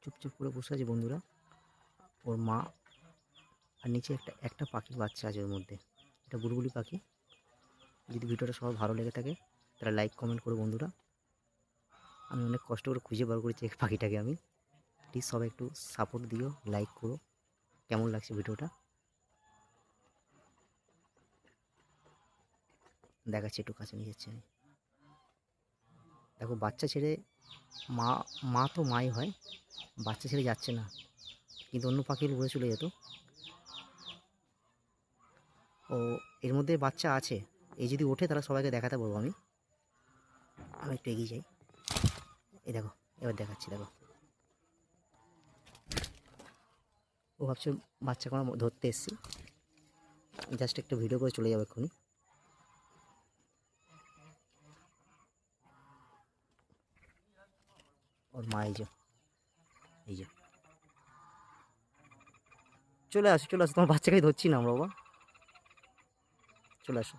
চুপচাপ করে বসে আছে বন্ধুরা। ওর মা আর নিচে একটা পাখির বাচ্চা আছে ওর মধ্যে। এটা বুলবুলি পাখি। যদি ভিডিওটা সবার ভালো লেগে থাকে তাহলে লাইক কমেন্ট করো বন্ধুরা। আমি অনেক কষ্ট করে খুঁজে বার করেছি এই পাখিটাকে আমি। প্লিজ সবাই একটু সাপোর্ট দিও, লাইক করো। কেমন লাগছে ভিডিওটা দেখাচ্ছি, একটু কাছে নিয়ে যাচ্ছি আমি। দেখো বাচ্চা ছেড়ে মা মা তো মাই হয়, বাচ্চা ছেড়ে যাচ্ছে না, কিন্তু অন্য পাখির উড়ে চলে যেত। ও এর মধ্যে বাচ্চা আছে, এই যদি ওঠে তাহলে সবাইকে দেখাতে বলবো আমি। আমি একটু এগিয়ে যাই। এই দেখো, এবার দেখাচ্ছি দেখো। ও ভাবছে বাচ্চাকে আমরা ধরতে এসেছি, জাস্ট একটা ভিডিও করে চলে যাবো এক্ষুনি। ওর মা এই যে, এই যে চলে আসো চলে আসো, তোমার বাচ্চাকেই ধরছি না আমরা বাবা, চলে আসো।